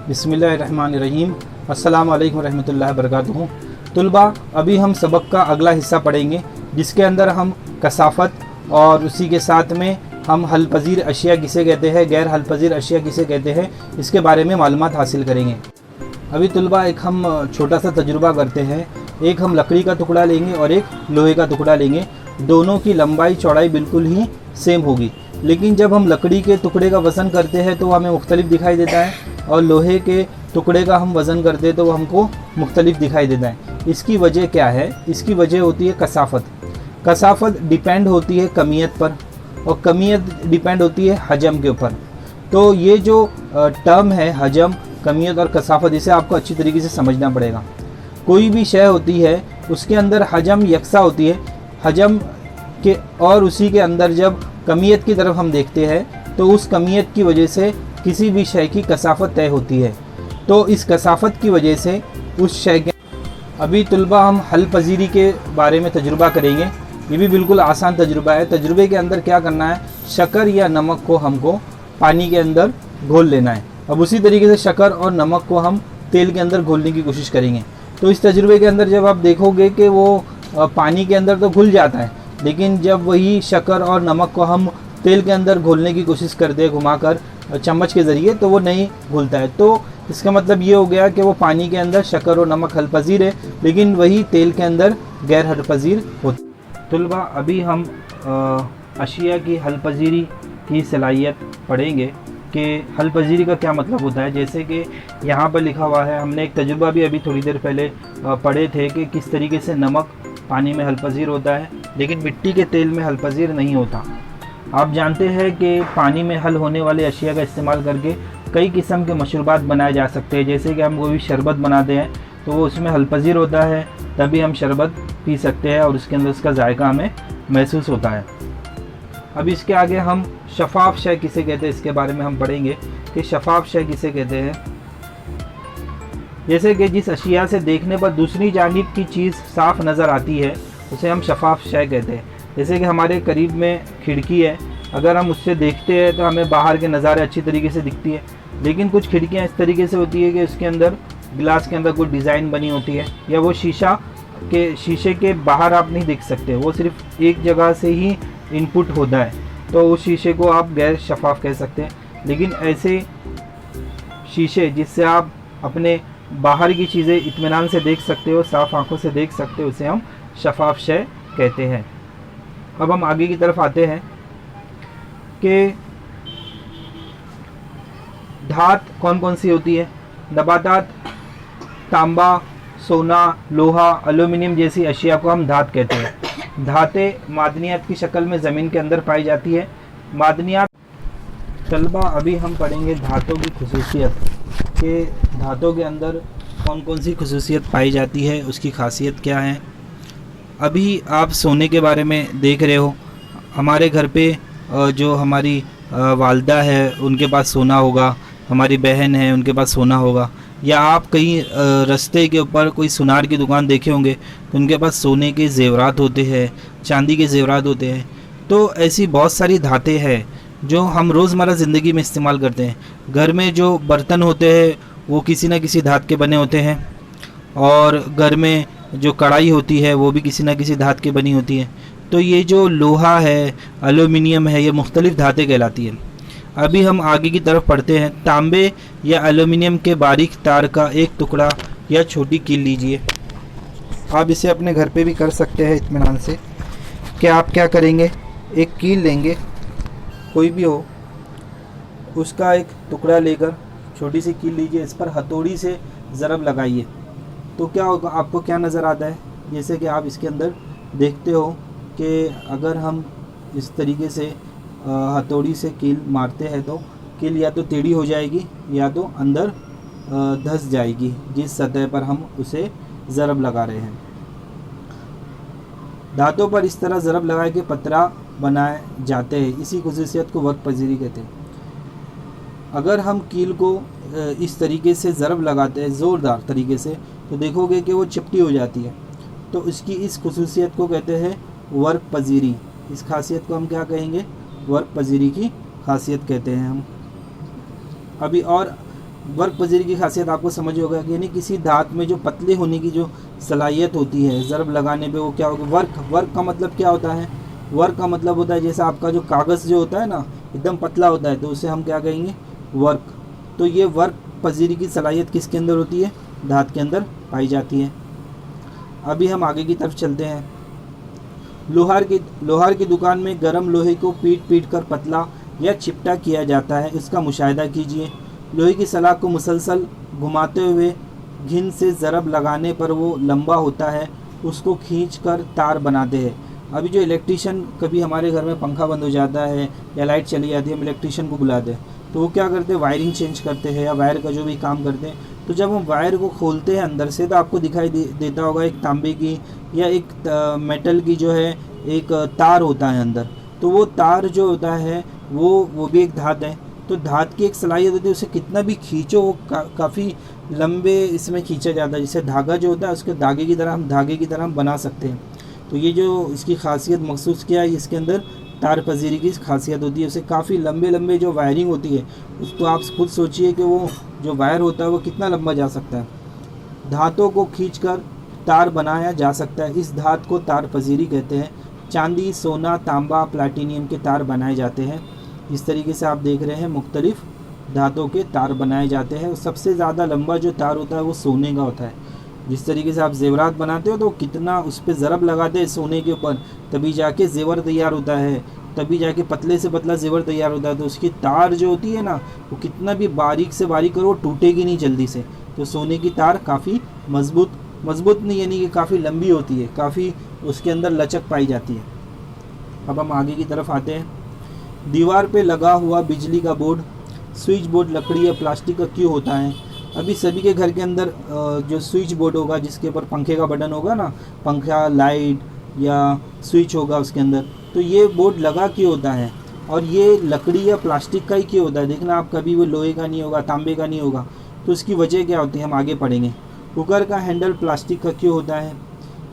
बिस्मिल्लाहिर्रहमानिर्रहीम। अस्सलामु अलैकुम रहमतुल्लाहि वबरकातुहू। तुलबा, अभी हम सबक का अगला हिस्सा पढ़ेंगे जिसके अंदर हम कसाफ़त और उसी के साथ में हम हल पज़ीर अशिया किसे कहते हैं, गैर हल पज़ीर अशिया किसे कहते हैं, इसके बारे में मालूमात हासिल करेंगे। अभी तुलबा एक हम छोटा सा तजुर्बा करते हैं। एक हम लकड़ी का टुकड़ा लेंगे और एक लोहे का टुकड़ा लेंगे। दोनों की लंबाई चौड़ाई बिल्कुल ही सेम होगी, लेकिन जब हम लकड़ी के टुकड़े का वज़न करते हैं तो हमें मुख्तलिफ दिखाई देता है, और लोहे के टुकड़े का हम वज़न करते हैं तो वो हमको मुख्तलिफ दिखाई देता है। इसकी वजह क्या है? इसकी वजह होती है कसाफ़त। कसाफ़त डिपेंड होती है कमियत पर, और कमियत डिपेंड होती है हजम के ऊपर। तो ये जो टर्म है हजम, कमियत और कसाफ़त, इसे आपको अच्छी तरीके से समझना पड़ेगा। कोई भी शय होती है उसके अंदर हजम यकसा होती है, हजम के, और उसी के अंदर जब कमियत की तरफ हम देखते हैं तो उस कमियत की वजह से किसी भी शय की कसाफ़त तय होती है। तो इस कसाफ़त की वजह से उस शय के अभी तुलबा हम हल पज़ीरी के बारे में तजुर्बा करेंगे। ये भी बिल्कुल आसान तजुर्बा है। तजुर्बे के अंदर क्या करना है, शक्कर या नमक को हमको पानी के अंदर घोल लेना है। अब उसी तरीके से शक्कर और नमक को हम तेल के अंदर घोलने की कोशिश करेंगे। तो इस तजुर्बे के अंदर जब आप देखोगे कि वो पानी के अंदर तो घुल जाता है, लेकिन जब वही शक्कर और नमक को हम तेल के अंदर घोलने की कोशिश करते हैं घुमाकर चम्मच के ज़रिए, तो वो नहीं घुलता है। तो इसका मतलब ये हो गया कि वो पानी के अंदर शक्कर और नमक हल पज़ीर है, लेकिन वही तेल के अंदर गैर हल पज़ीर होता है। तुलबा, अभी हम अशिया की हल पज़ीरी की सलाहियत पढ़ेंगे कि हल पज़ीरी का क्या मतलब होता है। जैसे कि यहाँ पर लिखा हुआ है, हमने एक तजुर्बा भी अभी थोड़ी देर पहले पढ़े थे कि किस तरीके से नमक पानी में हल पज़ीर होता है, लेकिन मिट्टी के तेल में हल पज़ीर नहीं होता। आप जानते हैं कि पानी में हल होने वाले अशिया का इस्तेमाल करके कई किस्म के मशरूबात बनाए जा सकते हैं। जैसे कि हम कोई भी शरबत बनाते हैं तो वो उसमें हल पज़ीर होता है, तभी हम शरबत पी सकते हैं और उसके अंदर उसका जायका हमें महसूस होता है। अब इसके आगे हम शफ़ाफ़ शय किसे कहते हैं, इसके बारे में हम पढ़ेंगे कि शफ़ाफ़ शय किसे कहते हैं। जैसे कि जिस अशिया से देखने पर दूसरी जानिब की चीज़ साफ़ नज़र आती है उसे हम शफ़ाफ़ शय कहते हैं। जैसे कि हमारे करीब में खिड़की है, अगर हम उससे देखते हैं तो हमें बाहर के नज़ारे अच्छी तरीके से दिखती है, लेकिन कुछ खिड़कियाँ इस तरीके से होती है कि उसके अंदर गिलास के अंदर कोई डिज़ाइन बनी होती है, या वो शीशे के बाहर आप नहीं देख सकते, वो सिर्फ एक जगह से ही इनपुट होता है, तो उस शीशे को आप गैर शफ़ाफ़ कह सकते हैं। लेकिन ऐसे शीशे जिससे आप अपने बाहर की चीज़ें इत्मीनान से देख सकते हो, साफ़ आँखों से देख सकते हो, उसे हम शफ़ाफ़ शय कहते हैं। अब हम आगे की तरफ आते हैं कि धात कौन कौन सी होती है। नबातात तांबा, सोना, लोहा, एल्यूमिनियम जैसी अशिया को हम धात कहते हैं। धातें मादनियात की शक्ल में ज़मीन के अंदर पाई जाती है। मादनियात तलबा, अभी हम पढ़ेंगे धातों की खुसूसियत कि धातों के अंदर कौन कौन सी खुसूसियत पाई जाती है, उसकी खासियत क्या है। अभी आप सोने के बारे में देख रहे हो, हमारे घर पे जो हमारी वालदा है उनके पास सोना होगा, हमारी बहन है उनके पास सोना होगा, या आप कहीं रास्ते के ऊपर कोई सुनार की दुकान देखे होंगे तो उनके पास सोने के ज़ेवरात होते हैं, चांदी के ज़ेवरात होते हैं। तो ऐसी बहुत सारी धातें हैं जो हम रोज़मर्रा ज़िंदगी में इस्तेमाल करते हैं। घर में जो बर्तन होते हैं वो किसी न किसी धात के बने होते हैं, और घर में जो कढ़ाई होती है वो भी किसी न किसी धात की बनी होती है। तो ये जो लोहा है, एल्यूमिनियम है, ये मुख्तलिफ़ धातें कहलाती हैं। अभी हम आगे की तरफ पढ़ते हैं। तांबे या एल्यूमिनियम के बारीक तार का एक टुकड़ा या छोटी कील लीजिए। आप इसे अपने घर पे भी कर सकते हैं इत्मीनान से। कि आप क्या करेंगे, एक कील लेंगे, कोई भी हो, उसका एक टुकड़ा लेकर छोटी सी कील लीजिए, इस पर हथौड़ी से ज़रब लगाइए। तो क्या होगा, आपको क्या नज़र आता है, जैसे कि आप इसके अंदर देखते हो कि अगर हम इस तरीके से हथौड़ी से कील मारते हैं तो कील या तो टेढ़ी हो जाएगी या तो अंदर धंस जाएगी जिस सतह पर हम उसे ज़रब लगा रहे हैं। धातों पर इस तरह ज़रब लगा के पतरा बनाए जाते हैं। इसी खुसूसियत को वर्क पज़ीरी कहते हैं। अगर हम कील को इस तरीके से ज़रब लगाते हैं ज़ोरदार तरीके से, तो देखोगे कि वो चिपटी हो जाती है। तो इसकी इस खुसूसियत को कहते हैं वर्क पज़ीरी। इस खासियत को हम क्या कहेंगे, वर्क पज़ीरी की खासियत कहते हैं हम। अभी और वर्क पजीरी की खासियत आपको समझ होगा कि यानी किसी धात में जो पतले होने की जो सलाहियत होती है ज़रब लगाने पे वो क्या होगा, वर्क का मतलब क्या होता है, वर्क का मतलब होता है जैसे आपका जो कागज़ जो होता है ना एकदम पतला होता है तो उसे हम क्या कहेंगे, वर्क। तो ये वर्क पजीरी की सलाहियत किसके अंदर होती है, धात के अंदर पाई जाती है। अभी हम आगे की तरफ चलते हैं। लोहार की दुकान में गर्म लोहे को पीट कर पतला या चिपटा किया जाता है, इसका मुशाहिदा कीजिए। लोहे की सलाख को मुसलसल घुमाते हुए घिन से ज़रब लगाने पर वो लंबा होता है, उसको खींचकर तार बनाते हैं। अभी जो इलेक्ट्रीशियन, कभी हमारे घर में पंखा बंद हो जाता है या लाइट चली जाती है, हम इलेक्ट्रीशियन को बुलाते हैं तो वो क्या करते हैं, वायरिंग चेंज करते हैं या वायर का जो भी काम करते हैं। तो जब हम वायर को खोलते हैं अंदर से तो आपको दिखाई देता होगा एक तांबे की या एक मेटल की जो है एक तार होता है अंदर। तो वो तार जो होता है वो भी एक धात है। तो धात की एक सलाहियत होती है, उसे कितना भी खींचो वो काफ़ी लंबे इसमें खींचा जाता है। जैसे धागा जो होता है उसके धागे की तरह हम बना सकते हैं। तो ये जो इसकी खासियत महसूस किया है, इसके अंदर तार पजीरी की खासियत होती है। उसे काफ़ी लंबे जो वायरिंग होती है उसको आप खुद सोचिए कि वो जो वायर होता है वो कितना लंबा जा सकता है। धातों को खींचकर तार बनाया जा सकता है, इस धात को तार पजीरी कहते हैं। चांदी, सोना, तांबा, प्लैटिनियम के तार बनाए जाते हैं। इस तरीके से आप देख रहे हैं मुख्तलिफ धातों के तार बनाए जाते हैं। सबसे ज़्यादा लंबा जो तार होता है वो सोने का होता है। जिस तरीके से आप जेवरात बनाते हो तो कितना उस पर ज़रब लगाते हैं सोने के ऊपर, तभी जाके जेवर तैयार होता है, तभी जाके पतले से पतला जेवर तैयार होता है। तो उसकी तार जो होती है ना वो कितना भी बारीक से बारीक करो टूटेगी नहीं जल्दी से। तो सोने की तार काफ़ी मजबूत नहीं यानी कि काफ़ी लंबी होती है, काफ़ी उसके अंदर लचक पाई जाती है। अब हम आगे की तरफ आते हैं। दीवार पे लगा हुआ बिजली का बोर्ड, स्विच बोर्ड लकड़ी या प्लास्टिक का क्यों होता है? अभी सभी के घर के अंदर जो स्विच बोर्ड होगा जिसके ऊपर पंखे का बटन होगा ना, पंखा, लाइट या स्विच होगा उसके अंदर, तो ये बोर्ड लगा क्यों होता है और ये लकड़ी या प्लास्टिक का ही क्यों होता है? देखना आप, कभी वो लोहे का नहीं होगा, तांबे का नहीं होगा। तो उसकी वजह क्या होती है हम आगे पढ़ेंगे। कुकर का हैंडल प्लास्टिक का क्यों होता है?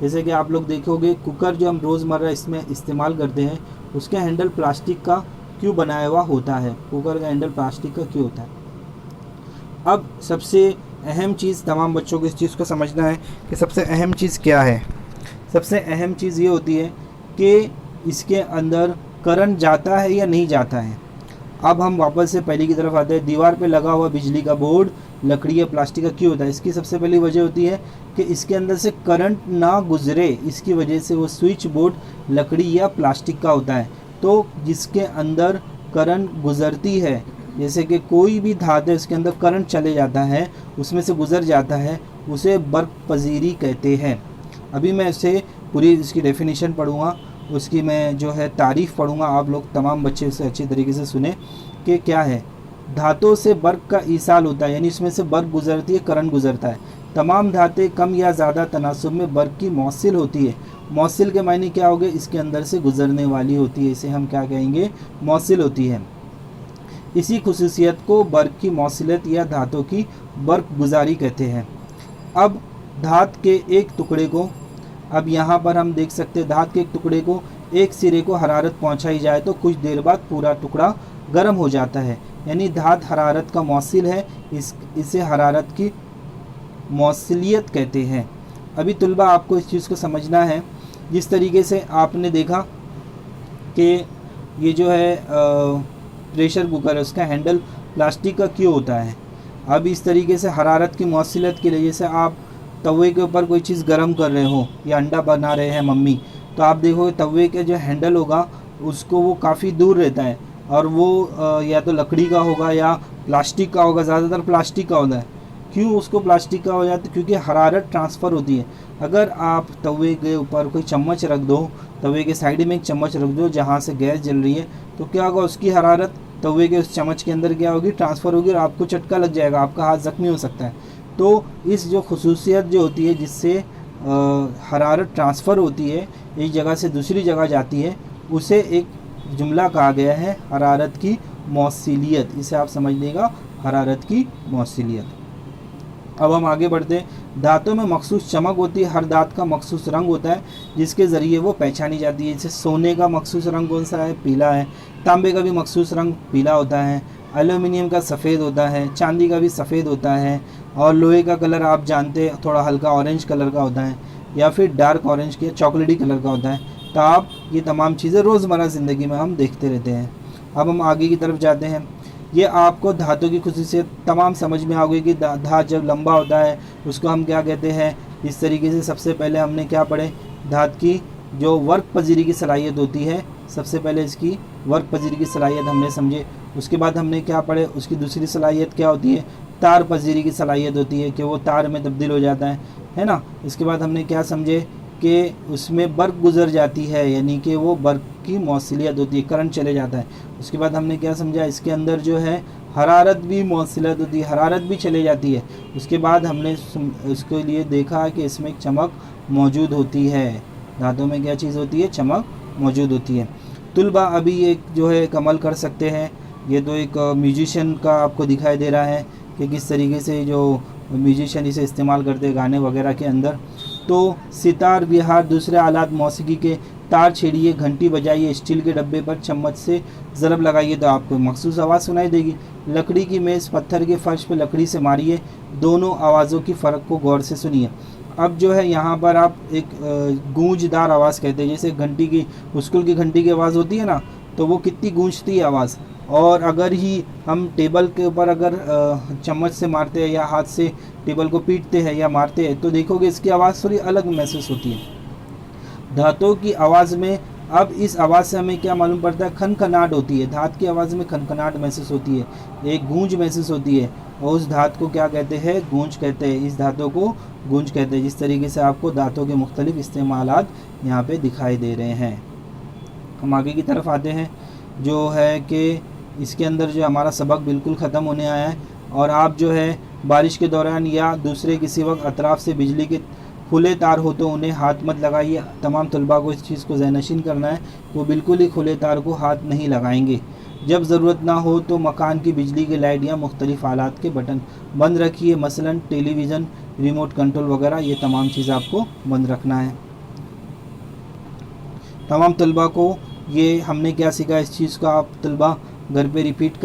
जैसे कि आप लोग देखोगे कुकर जो हम रोज़मर्रा इसमें इस्तेमाल करते हैं उसके हैंडल प्लास्टिक का क्यों बनाया हुआ होता है? कुकर का हैंडल प्लास्टिक का क्यों होता है? अब सबसे अहम चीज़ तमाम बच्चों को इस चीज़ को समझना है कि सबसे अहम चीज़ क्या है। सबसे अहम चीज़ ये होती है कि इसके अंदर करंट जाता है या नहीं जाता है। अब हम वापस से पहले की तरफ आते हैं। दीवार पे लगा हुआ बिजली का बोर्ड लकड़ी या प्लास्टिक का क्यों होता है? इसकी सबसे पहली वजह होती है कि इसके अंदर से करंट ना गुजरे, इसकी वजह से वो स्विच बोर्ड लकड़ी या प्लास्टिक का होता है। तो जिसके अंदर करंट गुजरती है, जैसे कि कोई भी धातु है उसके अंदर करंट चले जाता है, उसमें से गुजर जाता है, उसे बर्क पजीरी कहते हैं। अभी मैं इसे पूरी इसकी डेफिनेशन पढ़ूँगा, उसकी मैं जो है तारीफ़ पढ़ूँगा, आप लोग तमाम बच्चे उसे अच्छी तरीके से सुने कि क्या है। धातों से बर्क का ईसाल होता है, यानी इसमें से बर्क गुजरती है, करंट गुजरता है। तमाम धातें कम या ज़्यादा तनासुब में बर्क की मौसिल होती है। मौसिल के मायने क्या हो गए? इसके अंदर से गुजरने वाली होती है, इसे हम क्या कहेंगे? मौसिल होती है। इसी खुसूसियत को बर्क की मौसिलत या धातों की बर्क गुजारी कहते हैं। अब धात के एक टुकड़े को, अब यहाँ पर हम देख सकते हैं धात के एक टुकड़े को एक सिरे को हरारत पहुँचाई जाए तो कुछ देर बाद पूरा टुकड़ा गर्म हो जाता है, यानी धात हरारत का मौसिल है, इसे हरारत की मौसिलियत कहते हैं। अभी तुलबा आपको इस चीज़ को समझना है, जिस तरीके से आपने देखा कि ये जो है प्रेशर कुकर है उसका हैंडल प्लास्टिक का क्यों होता है। अब इस तरीके से हरारत की मौसिलत के लिए, जैसे आप तवे के ऊपर कोई चीज़ गर्म कर रहे हो या अंडा बना रहे हैं मम्मी, तो आप देखोगे तवे के जो हैंडल होगा उसको वो काफ़ी दूर रहता है और वो या तो लकड़ी का होगा या प्लास्टिक का होगा, ज़्यादातर प्लास्टिक का होता है। क्यों उसको प्लास्टिक का हो जाता है? क्योंकि हरारत ट्रांसफ़र होती है। अगर आप तवे के ऊपर कोई चम्मच रख दो, तवे के साइड में एक चम्मच रख दो जहाँ से गैस जल रही है, तो क्या होगा? उसकी हरारत तवे के उस चम्मच के अंदर क्या होगी? ट्रांसफ़र होगी और आपको चटका लग जाएगा, आपका हाथ ज़ख्मी हो सकता है। तो इस जो खुसूसियत जो होती है जिससे हरारत ट्रांसफ़र होती है, एक जगह से दूसरी जगह जाती है, उसे एक जुमला कहा गया है हरारत की मौसिलियत। इसे आप समझ लीजिएगा, हरारत की मौसिलियत। अब हम आगे बढ़ते हैं। धातों में मखसूस चमक होती है, हर धात का मखसूस रंग होता है जिसके ज़रिए वो पहचानी जाती है। जैसे सोने का मखसूस रंग कौन सा है? पीला है। तांबे का भी मखसूस रंग पीला होता है। एल्यूमिनियम का सफ़ेद होता है, चांदी का भी सफ़ेद होता है, और लोहे का कलर आप जानते हैं थोड़ा हल्का ऑरेंज कलर का होता है या फिर डार्क ऑरेंज के चॉकलेटी कलर का होता है। तो आप ये तमाम चीज़ें रोज़मर्रा ज़िंदगी में हम देखते रहते हैं। अब हम आगे की तरफ जाते हैं। ये आपको धातु की खुसूसियत तमाम समझ में आ गई कि धात जब लंबा होता है उसको हम क्या कहते हैं। इस तरीके से सबसे पहले हमने क्या पढ़े, धात की जो वर्क पजीरी की सलाहियत होती है, सबसे पहले इसकी वर्क पजीरी की सलाहियत हमने समझे। उसके बाद हमने क्या पढ़े, उसकी दूसरी सलाहियत क्या होती है, तार पजीरी की सलाहियत होती है कि वो तार में तब्दील हो जाता है ना। इसके बाद हमने क्या समझे कि उसमें बर्क गुजर जाती है, यानी कि वो बर्क की मौसिलियत होती है, करंट चले जाता है। उसके बाद हमने क्या समझा, इसके अंदर जो है हरारत भी मौसिलियत होती है, हरारत भी चले जाती है। उसके बाद हमने उसके लिए देखा कि इसमें एक चमक मौजूद होती है। धातु में क्या चीज़ होती है, चमक मौजूद होती है। तुलबा अभी एक जो है एक अमल कर सकते हैं। ये तो एक म्यूजिशियन का आपको दिखाई दे रहा है कि किस तरीके से जो म्यूजिशियन इसे इस्तेमाल करते हैं गाने वगैरह के अंदर। तो सितार, बिहार, दूसरे आलात मौसीकी के तार छेड़िए, घंटी बजाइए, स्टील के डब्बे पर चम्मच से ज़रब लगाइए तो आपको मखसूस आवाज़ सुनाई देगी। लकड़ी की मेज़, पत्थर के फर्श पर लकड़ी से मारिए, दोनों आवाज़ों की फ़र्क को गौर से सुनिए। अब जो है यहाँ पर आप एक गूंजदार आवाज़ कहते हैं, जैसे घंटी की, स्कूल की घंटी की आवाज़ होती है ना, तो वो कितनी गूंजती है आवाज़। और अगर ही हम टेबल के ऊपर अगर चम्मच से मारते हैं या हाथ से टेबल को पीटते हैं या मारते हैं तो देखोगे इसकी आवाज़ थोड़ी अलग महसूस होती है। धातुओं की आवाज़ में, अब इस आवाज़ से हमें क्या मालूम पड़ता है, खनखनाहट होती है। धात की आवाज़ में खनखनाहट महसूस होती है, एक गूंज महसूस होती है, और उस धात को क्या कहते हैं, गूंज कहते हैं। इस धातु को गूंज कहते हैं। जिस तरीके से आपको धातुओं के मुख्तलिफ इस्तेमालात यहाँ पे दिखाई दे रहे हैं। हम आगे की तरफ आते हैं, जो है कि इसके अंदर जो हमारा सबक बिल्कुल ख़त्म होने आया है। और आप जो है बारिश के दौरान या दूसरे किसी वक्त अतराफ़ से बिजली के खुले तार हो तो उन्हें हाथ मत लगाइए। तमाम तलबा को इस चीज़ को ज़हनशीन करना है, वो बिल्कुल ही खुले तार को हाथ नहीं लगाएंगे। जब ज़रूरत ना हो तो मकान की बिजली की लाइट या मुख्तलिफ आलात के बटन बंद रखिए, मसलन टेलीविज़न, रिमोट कंट्रोल वगैरह, ये तमाम चीज़ आपको बंद रखना है। तमाम तलबा को ये हमने क्या सीखा, इस चीज़ को आप तलबा घर पे रिपीट